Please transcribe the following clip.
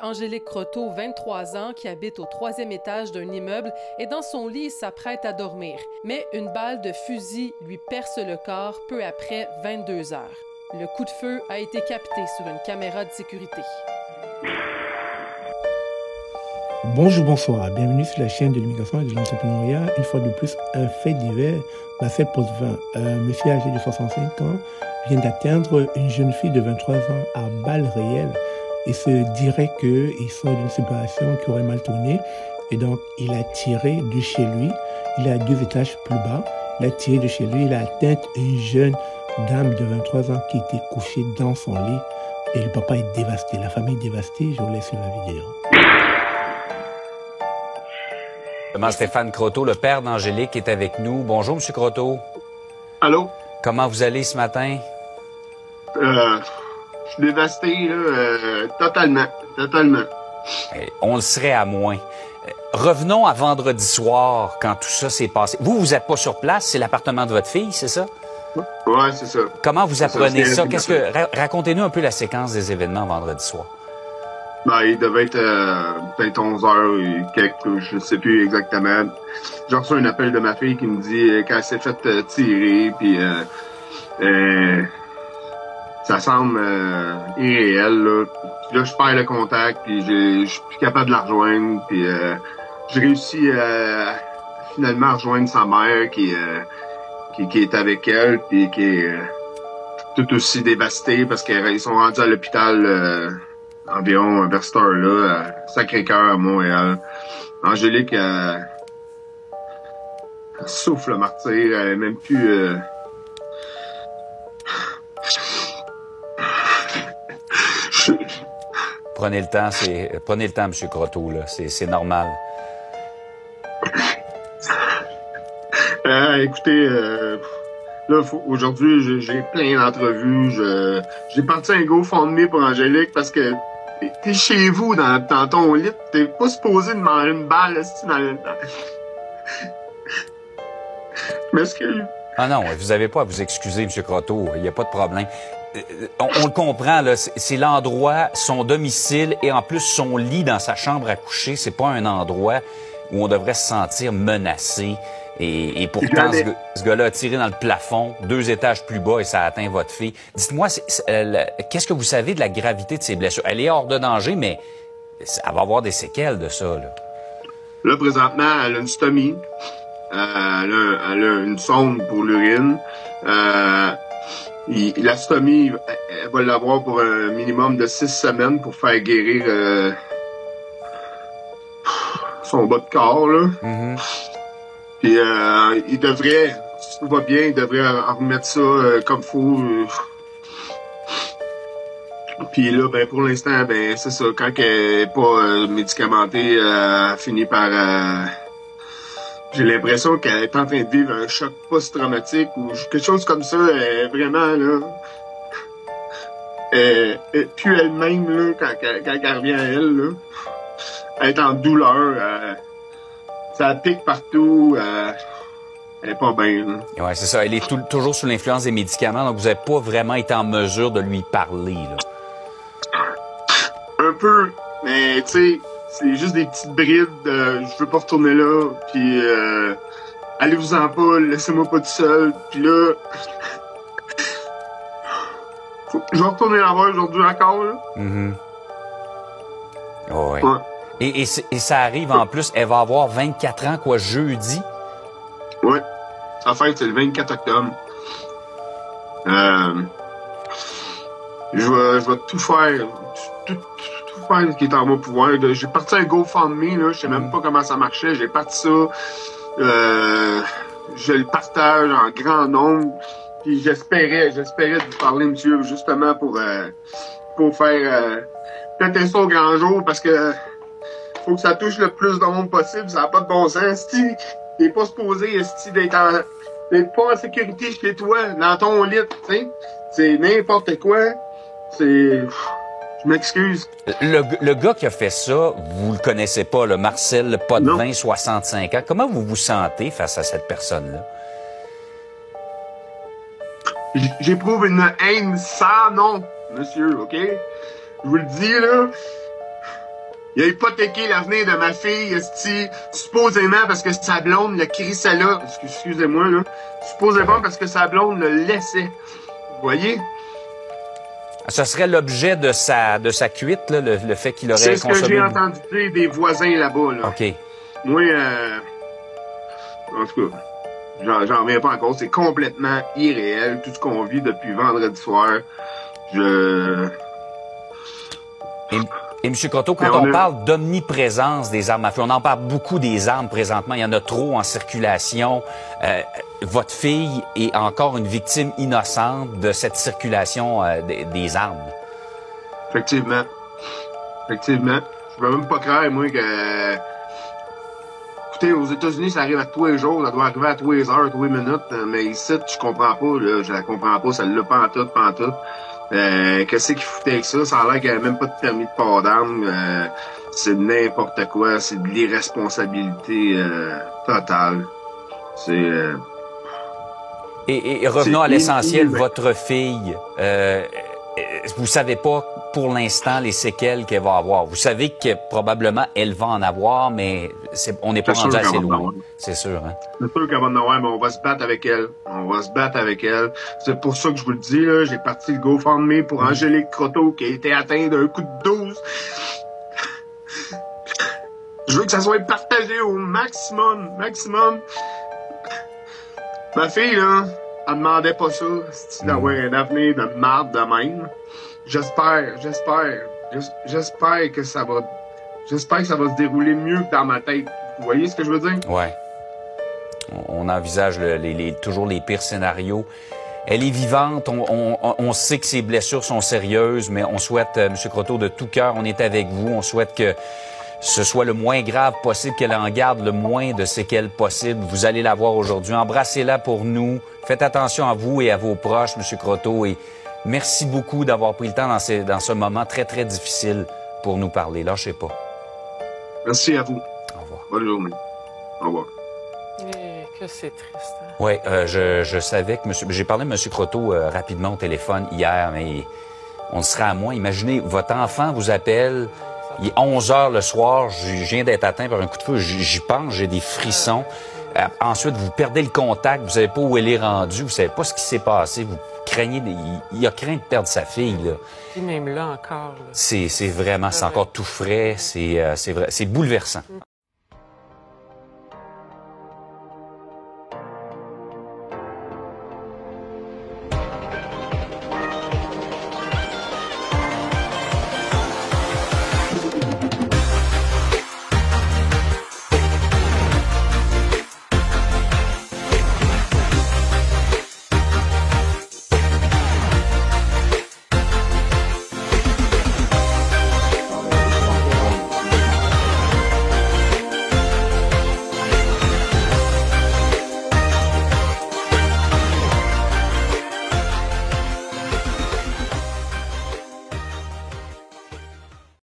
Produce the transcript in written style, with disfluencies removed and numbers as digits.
Angélique Croteau, 23 ans, qui habite au 3e étage d'un immeuble, est dans son lit et s'apprête à dormir. Mais une balle de fusil lui perce le corps peu après 22 heures. Le coup de feu a été capté sur une caméra de sécurité. Bonjour, bonsoir. Bienvenue sur la chaîne de l'immigration et de l'entrepreneuriat. Une fois de plus, un fait divers. Marcel Potvin, un monsieur âgé de 65 ans, vient d'atteindre une jeune fille de 23 ans à balles réelles. Il se dirait qu'il sort d'une séparation qui aurait mal tourné. Et donc, il a tiré de chez lui. Il est à 2 étages plus bas. Il a tiré de chez lui. Il a atteint une jeune dame de 23 ans qui était couchée dans son lit. Et le papa est dévasté. La famille est dévastée. Je vous laisse sur la vidéo. Stéphane Croteau, le père d'Angélique, est avec nous. Bonjour, M. Croteau. Allô? Comment vous allez ce matin? Je suis dévasté, là, totalement. On le serait à moins. Revenons à vendredi soir, quand tout ça s'est passé. Vous n'êtes pas sur place, c'est l'appartement de votre fille, c'est ça? Ouais, c'est ça. Comment vous apprenez ça? Racontez-nous un peu la séquence des événements vendredi soir. Ben, il devait être peut-être 11h et quelques, je sais plus exactement. J'ai reçu un appel de ma fille qui me dit qu'elle s'est fait tirer, puis ça semble irréel, là. Puis là, je perds le contact, puis je suis plus capable de la rejoindre, puis j'ai réussi finalement à rejoindre sa mère qui est avec elle, puis qui est tout aussi dévastée parce qu'ils sont rendus à l'hôpital environ vers cette heure-là, à Sacré-Cœur, à Montréal. Angélique souffle le martyr, elle est même plus... Prenez le temps, M. Croteau, là. C'est normal. Écoutez, là, aujourd'hui, j'ai plein d'entrevues. J'ai parti un GoFundMe pour Angélique parce que t'es chez vous dans ton lit, t'es pas supposé de manger une balle dans le... Je m'excuse. Ah non, vous n'avez pas à vous excuser, M. Croteau. Il n'y a pas de problème. On le comprend, là. C'est l'endroit, son domicile et en plus son lit dans sa chambre à coucher. C'est pas un endroit où on devrait se sentir menacé. Et pourtant, ce gars-là a tiré dans le plafond, 2 étages plus bas, et ça a atteint votre fille. Dites-moi, qu'est-ce que vous savez de la gravité de ses blessures? Elle est hors de danger, mais elle va avoir des séquelles de ça, là. Là, présentement, elle a une stomie. Elle a une sonde pour l'urine. La stomie, elle va l'avoir pour un minimum de 6 semaines pour faire guérir son bas de corps, là. Mm-hmm. Puis il devrait, si tout va bien, il devrait en remettre ça comme faut. Puis là, ben pour l'instant, ben c'est ça. Quand elle est pas médicamentée, elle finit par... j'ai l'impression qu'elle est en train de vivre un choc post-traumatique ou quelque chose comme ça. Vraiment, là... Puis elle-même, là, quand elle revient à elle, là, elle est en douleur. Ça pique partout. Elle est pas bien. Oui, c'est ça. Elle est toujours sous l'influence des médicaments, donc vous n'avez pas vraiment été en mesure de lui parler, là. Un peu, mais tu sais, c'est juste des petites brides. Je veux pas retourner là, puis allez-vous-en pas, laissez-moi pas tout seul. Puis là, je vais retourner là-bas aujourd'hui encore, là. Mm-hmm. Oh, oui. Ouais. Et ça arrive en plus, elle va avoir 24 ans, quoi, jeudi? Oui. Sa fête, c'est le 24 octobre. Je vais tout faire. Tout faire ce qui est en mon pouvoir. J'ai parti un GoFundMe, là. Je sais même pas comment ça marchait. J'ai parti ça. Je le partage en grand nombre. Puis j'espérais de vous parler, monsieur, justement pour faire peut-être ça au grand jour, parce que faut que ça touche le plus de monde possible, ça n'a pas de bon sens. Si t'es pas supposé d'être pas en sécurité chez toi, dans ton lit, tu sais, c'est n'importe quoi. Je m'excuse. Le gars qui a fait ça, vous le connaissez pas, le Marcel Potvin, 65 ans. Comment vous vous sentez face à cette personne-là? J'éprouve une haine sans nom, monsieur, OK? Je vous le dis, là. Il a hypothéqué l'avenir de ma fille, esti, supposément parce que sa blonde le crissait là. Excusez-moi, là. Supposément parce que sa blonde le laissait. Vous voyez? Ce serait l'objet de sa cuite, là, le fait qu'il aurait consommé... C'est ce que j'ai entendu dire des voisins là-bas, là. OK. Moi, en tout cas, j'en reviens pas encore. C'est complètement irréel, tout ce qu'on vit depuis vendredi soir. Et M. Croteau, quand on parle d'omniprésence des armes à feu, on en parle beaucoup des armes présentement, il y en a trop en circulation. Votre fille est encore une victime innocente de cette circulation des armes. Effectivement. Effectivement. Je peux même pas croire, moi, que... Écoutez, aux États-Unis, ça arrive à tous les jours, ça doit arriver à tous les heures, tous les minutes, mais ici, je comprends pas, là, je la comprends pas, ça l'a pas en tout, pas en tout. Qu'est-ce qu'il foutait avec ça? Ça a l'air qu'il n'y avait même pas de permis de port d'armes. C'est n'importe quoi. C'est de l'irresponsabilité totale. C'est... Et revenons à l'essentiel, votre fille, vous savez pas pour l'instant les séquelles qu'elle va avoir. Vous savez que probablement elle va en avoir, mais on n'est pas rendu assez loin. C'est sûr, hein? C'est sûr qu'elle va en avoir, mais on va se battre avec elle. On va se battre avec elle. C'est pour ça que je vous le dis, là, j'ai parti le GoFundMe pour Angélique Croteau qui a été atteinte d'un coup de 12. Je veux que ça soit partagé au maximum. Ma fille, là, elle demandait pas ça, c'est d'avoir un avenir de marde de même. J'espère que ça va se dérouler mieux que dans ma tête. Vous voyez ce que je veux dire? Ouais. On envisage toujours les pires scénarios. Elle est vivante, on sait que ses blessures sont sérieuses, mais on souhaite, M. Croteau, de tout cœur, on est avec vous, on souhaite que ce soit le moins grave possible, qu'elle en garde le moins de séquelles possible. Vous allez la voir aujourd'hui. Embrassez-la pour nous. Faites attention à vous et à vos proches, M. Croteau, et merci beaucoup d'avoir pris le temps dans ce moment très, très difficile pour nous parler. Lâchez pas. Merci à vous. Au revoir. Bonne journée. Au revoir. Que c'est triste. Hein? Oui, je savais que j'ai parlé de M. Croteau rapidement au téléphone hier, mais on sera à moins. Imaginez, votre enfant vous appelle, il est 11 heures le soir, je viens d'être atteint par un coup de feu, j'y pense, j'ai des frissons. Ensuite, vous perdez le contact, vous savez pas où elle est rendue, vous savez pas ce qui s'est passé, vous craignez, il a craint de perdre sa fille, là. Et même là encore. C'est vraiment, c'est encore tout frais, c'est bouleversant.